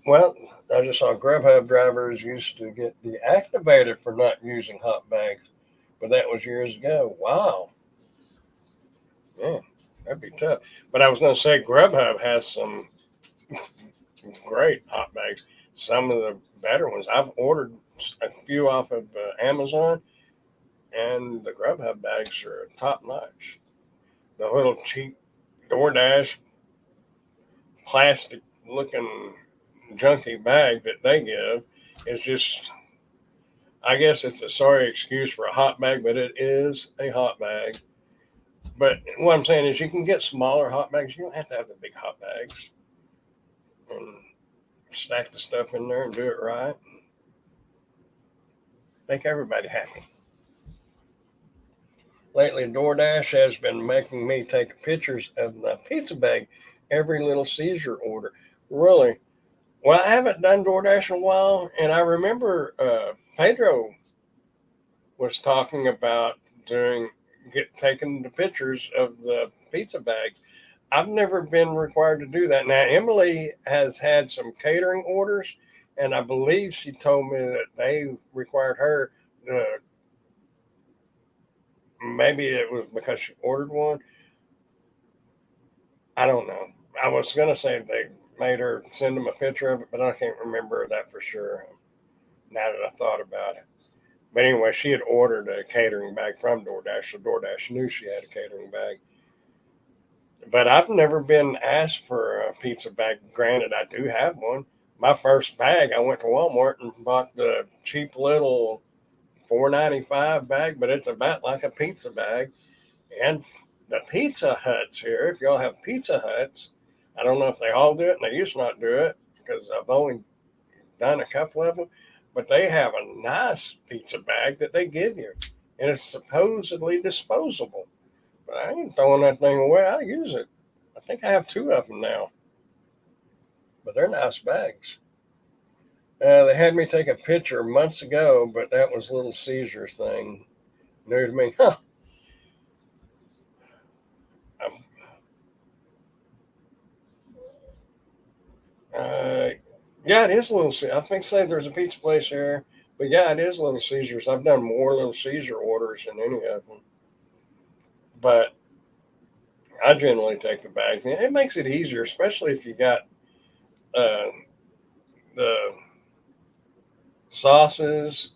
well, I just saw Grubhub drivers used to get deactivated for not using hot bags, but that was years ago. Wow, yeah, that'd be tough. But I was going to say Grubhub has some great hot bags. Some of the better ones. I've ordered a few off of Amazon, and the Grubhub bags are top notch. The little cheap DoorDash plastic looking junky bag that they give is just, I guess it's a sorry excuse for a hot bag, but it is a hot bag. But what I'm saying is, you can get smaller hot bags. You don't have to have the big hot bags, and stack the stuff in there and do it right. Make everybody happy. Lately, DoorDash has been making me take pictures of the pizza bag every Little Caesar order. Really? Well, I haven't done DoorDash in a while, and I remember Pedro was talking about doing taking the pictures of the pizza bags. I've never been required to do that. Now Emily has had some catering orders, and I believe she told me that they required her. To, maybe it was because she ordered one. I don't know. I was gonna say they made her send them a picture of it, but I can't remember that for sure. Now that I thought about it. But anyway, she had ordered a catering bag from DoorDash, so DoorDash knew she had a catering bag. But I've never been asked for a pizza bag. Granted, I do have one. my first bag, I went to Walmart and bought the cheap little $4.95 bag, but it's about like a pizza bag. And the Pizza Huts here, if y'all have Pizza Huts, I don't know if they all do it, and they used to not do it because I've only done a couple of them, but they have a nice pizza bag that they give you, and it's supposedly disposable. But I ain't throwing that thing away. I use it. I think I have two of them now, but they're nice bags. They had me take a picture months ago, but that was Little Caesars thing. New to me. Huh. Uh, yeah, it is Little Caesars. I think say there's a pizza place here, but yeah, it is Little Caesars. I've done more Little Caesar orders than any of them, but I generally take the bags. It makes it easier, especially if you got uh, the sauces,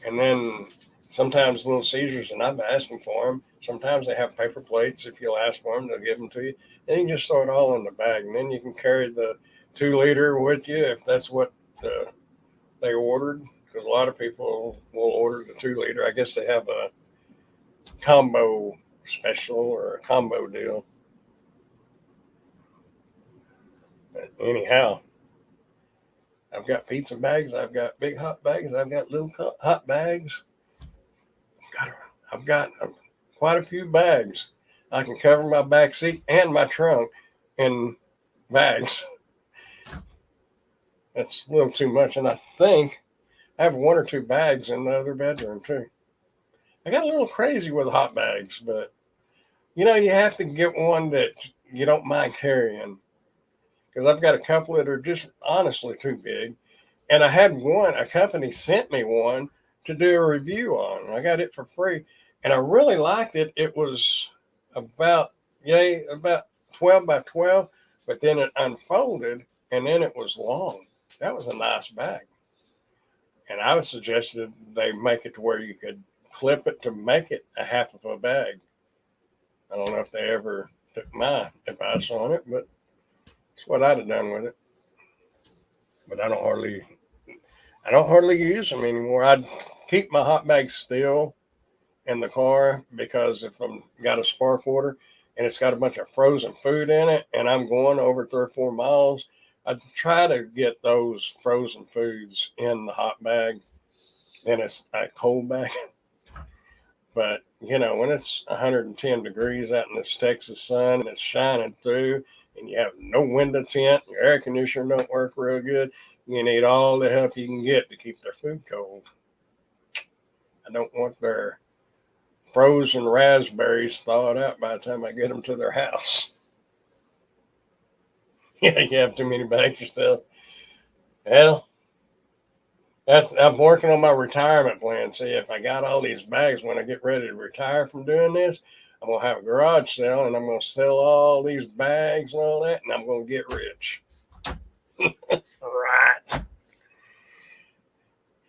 and then sometimes Little Caesars, and I've asked them for them. Sometimes they have paper plates. If you'll ask for them, they'll give them to you. And you can just throw it all in the bag, and then you can carry the 2 liter with you if that's what they ordered. Because a lot of people will order the 2 liter. I guess they have a combo special or a combo deal. But anyhow, I've got pizza bags. I've got big hot bags. I've got little hot bags. I've got quite a few bags. I can cover my back seat and my trunk in bags. That's a little too much, and I think I have 1 or 2 bags in the other bedroom too. I got a little crazy with hot bags, but you have to get one that you don't mind carrying because I've got a couple that are just honestly too big. And I had one, a company sent me one to do a review on. I got it for free, and I really liked it. It was about, yay, about 12 by 12, but then it unfolded and then it was long. That was a nice bag. And I was suggested they make it to where you could clip it to make it a half of a bag. I don't know if they ever took my advice on it, but it's what I'd have done with it. But I don't hardly use them anymore. I'd keep my hot bag still in the car because if I'm got a spark order and it's got a bunch of frozen food in it and I'm going over 3 or 4 miles, I try to get those frozen foods in the hot bag. Then it's a cold bag. But when it's 110 degrees out in this Texas sun and it's shining through, and you have no window tint, your air conditioner don't work real good, you need all the help you can get to keep their food cold. I don't want their frozen raspberries thawed out by the time I get them to their house. Yeah, you have too many bags yourself. Well, I'm working on my retirement plan. See, if I got all these bags when I get ready to retire from doing this, I'm gonna have a garage sale and I'm gonna sell all these bags and all that, and I'm gonna get rich. Right.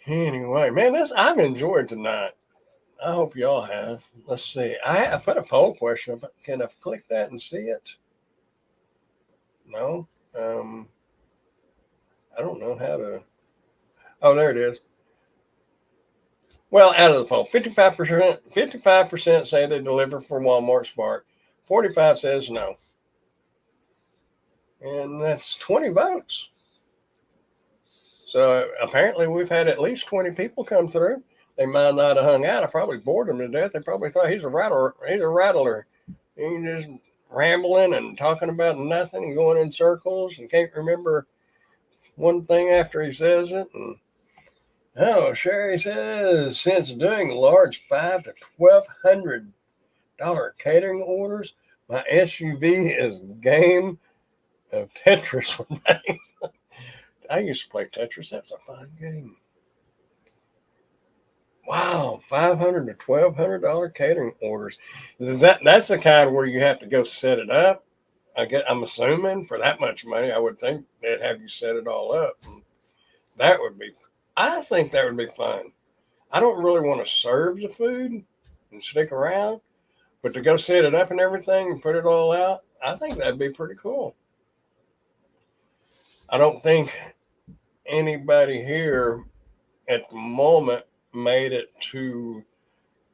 Anyway, man, I've enjoyed tonight. I hope y'all have. Let's see. I put a poll question up. Can I click that and see it? No. I don't know how to. Oh, there it is. Well, out of the poll, 55% say they deliver from Walmart Spark. 45 says no. And that's 20 votes. So apparently we've had at least 20 people come through. They might not have hung out. I probably bored them to death. They probably thought he's a rattler. He's a rattler. He's just rambling and talking about nothing and going in circles and can't remember one thing after he says it. And Sherry says, since doing large $500 to $1,200 catering orders, my SUV is game of Tetris with me. I used to play Tetris. That's a fun game. Wow, $500 to $1,200 catering orders. That's the kind where you have to go set it up. I'm assuming for that much money, I would think they'd have you set it all up. That would be. I think that would be fun. I don't really want to serve the food and stick around, but to go set it up and everything and put it all out, I think that'd be pretty cool. I don't think anybody here at the moment made it to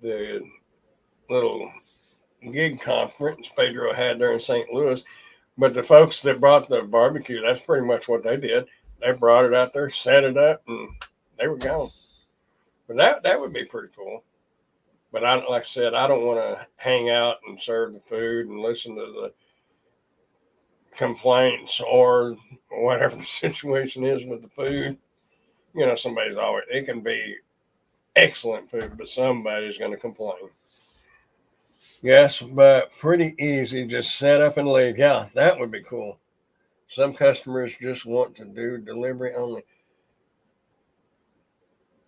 the little gig conference Pedro had there in St. Louis. But the folks that brought the barbecue, that's pretty much what they did. They brought it out there, set it up, and they were gone. But that would be pretty cool. But like I said, I don't want to hang out and serve the food and listen to the complaints or whatever the situation is with the food. Somebody's always, it can be excellent food, but somebody's going to complain. Yes, but pretty easy. Just set up and leave. Yeah, that would be cool. Some customers just want to do delivery only.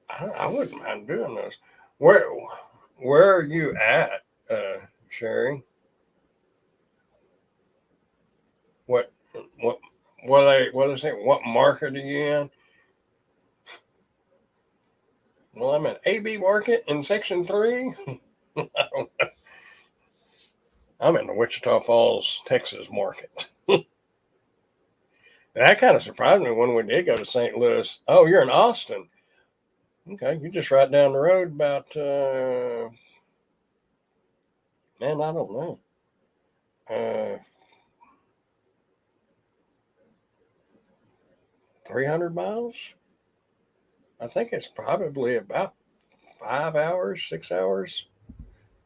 I wouldn't mind doing those. Where are you at, Sherry? What what what is it? What market are you in? Well, I'm in AB Market in Section 3. I'm in the Wichita Falls, Texas market. That kind of surprised me when we did go to St. Louis. Oh, you're in Austin. Okay, you're just right down the road about, man, I don't know. 300 miles? I think it's probably about 5 hours, 6 hours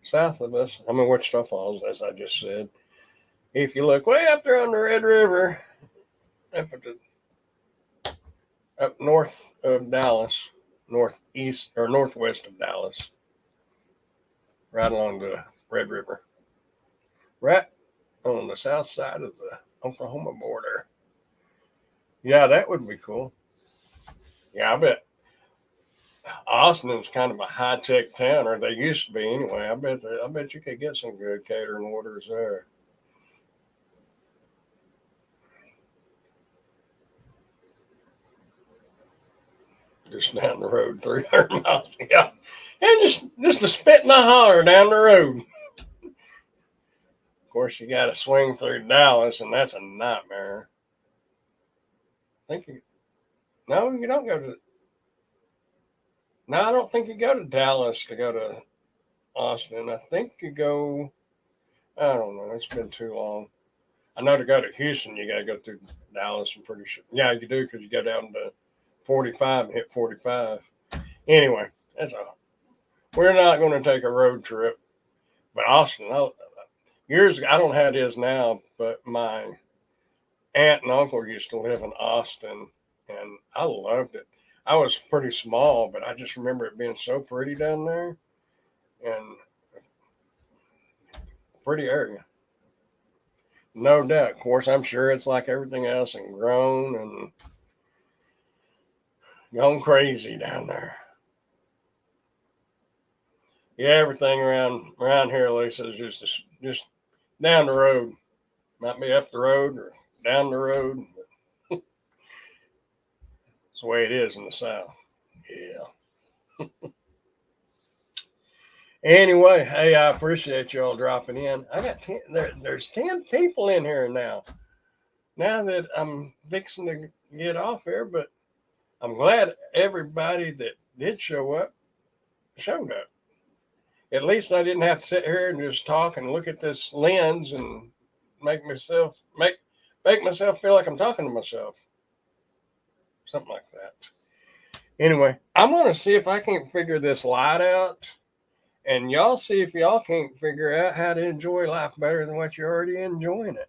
south of us. I'm in Wichita Falls, as I just said. If you look way up there on the Red River, up north of Dallas, northeast or northwest of Dallas, right along the Red River, right on the south side of the Oklahoma border. Yeah, that would be cool. Yeah, I bet Austin is kind of a high tech town, or they used to be anyway. I bet you could get some good catering orders there. Just down the road, 300 miles. Yeah, and just a spit and a holler down the road. Of course, you got to swing through Dallas, and that's a nightmare. I think no, you don't go to. No, I don't think you go to Dallas to go to Austin. I think you go. I don't know. It's been too long. I know to go to Houston, you got to go through Dallas. I'm pretty sure. Yeah, you do because you go down to 45 and hit 45. Anyway, we're not going to take a road trip. But Austin, years ago, I don't know how it is now, but my aunt and uncle used to live in Austin, and I loved it. I was pretty small, but I just remember it being so pretty down there, and pretty area. No doubt. Of course, I'm sure it's like everything else and grown and gone crazy down there. Yeah, everything around here, Lisa, is just down the road. Might be up the road or down the road. It's the way it is in the South. Yeah. Anyway, hey, I appreciate y'all dropping in. I got 10, there's 10 people in here now. Now that I'm fixing to get off here, but I'm glad everybody that did show up showed up. At least I didn't have to sit here and just talk and look at this lens and make myself feel like I'm talking to myself. Something like that. Anyway, I'm gonna see if I can figure this light out, and y'all see if y'all can't figure out how to enjoy life better than what you're already enjoying it.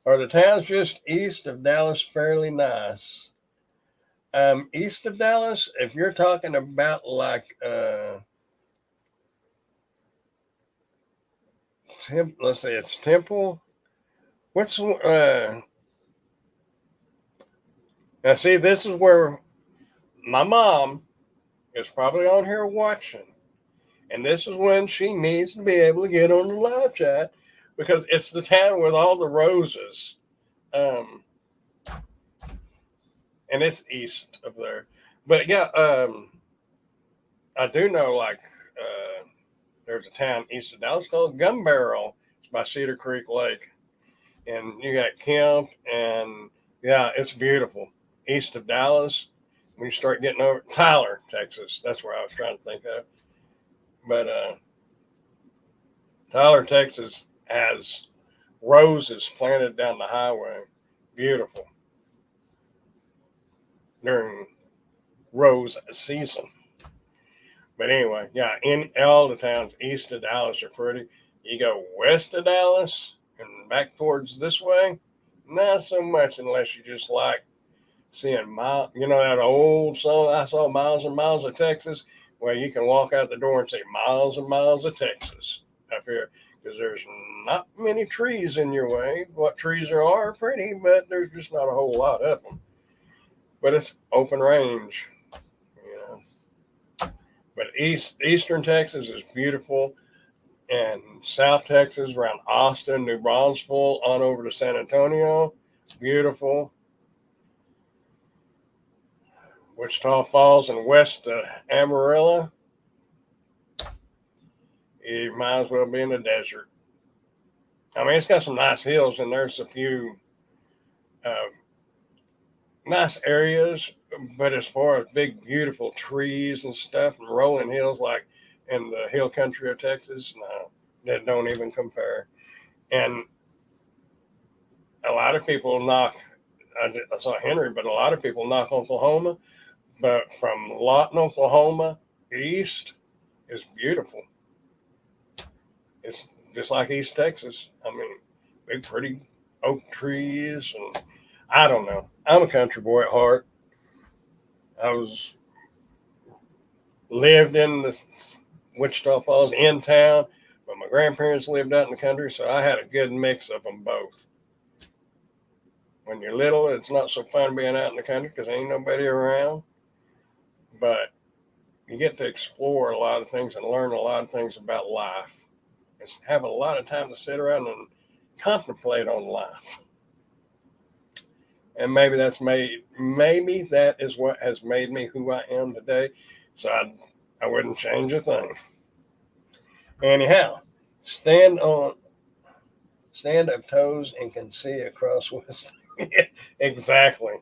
Are the towns just east of Dallas fairly nice? East of Dallas, if you're talking about like let's say it's Temple. What's now? See, this is where my mom is probably on here watching, and this is when she needs to be able to get on the live chat because it's the town with all the roses, um, and it's east of there. But yeah, I do know like there's a town east of Dallas called Gun Barrel. It's by Cedar Creek Lake, and you got Kemp, and yeah, it's beautiful. east of Dallas. When you start getting over Tyler, Texas, that's where I was trying to think of. But Tyler, Texas has roses planted down the highway. Beautiful. During rose season. But anyway, yeah, in all the towns east of Dallas are pretty. You go west of Dallas and back towards this way, not so much unless you just like seeing miles. You know that old song, I saw miles and miles of Texas. Well, you can walk out the door and see miles and miles of Texas up here because there's not many trees in your way. What trees there are pretty, but there's just not a whole lot of them. But it's open range, you know. But eastern Texas is beautiful, and South Texas around Austin, New Braunfels, on over to San Antonio, beautiful. Wichita Falls and west Amarillo, you might as well be in the desert. I mean, it's got some nice hills, and there's a few nice areas, but as far as big, beautiful trees and stuff and rolling hills like in the hill country of Texas, no, that don't even compare. And a lot of people knock, I saw Henry, but a lot of people knock Oklahoma. But from Lawton, Oklahoma, east is beautiful. It's just like East Texas. I mean, big, pretty oak trees, and I don't know. I'm a country boy at heart. I lived in the Wichita Falls in town, but my grandparents lived out in the country, so I had a good mix of them both. When you're little, it's not so fun being out in the country because ain't nobody around. But you get to explore a lot of things and learn a lot of things about life. It's have a lot of time to sit around and contemplate on life. And maybe that is what has made me who I am today. So I wouldn't change a thing. Anyhow, stand of toes and can see across West. Exactly.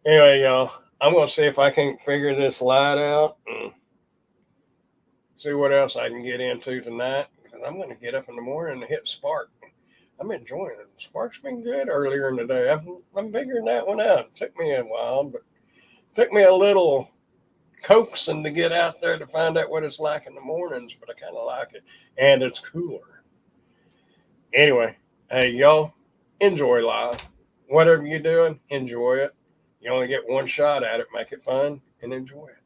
Anyway, y'all, I'm going to see if I can figure this light out and see what else I can get into tonight. Because I'm going to get up in the morning and hit Spark. I'm enjoying it. Spark's been good earlier in the day. I'm figuring that one out. It took me a while, but it took me a little coaxing to get out there to find out what it's like in the mornings, but I kind of like it. And it's cooler. Anyway, hey, y'all, enjoy life. Whatever you're doing, enjoy it. You only get one shot at it. Make it fun and enjoy it.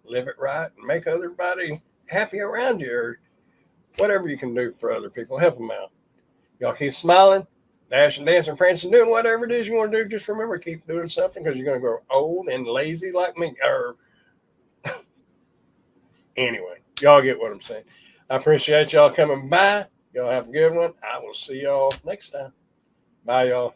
Live it right and make everybody happy around you, or whatever you can do for other people. Help them out. Y'all keep smiling, dashing, dancing, prancing, doing whatever it is you want to do. Just remember, keep doing something because you're going to grow old and lazy like me. Anyway, y'all get what I'm saying. I appreciate y'all coming by. Y'all have a good one. I will see y'all next time. Bye, y'all.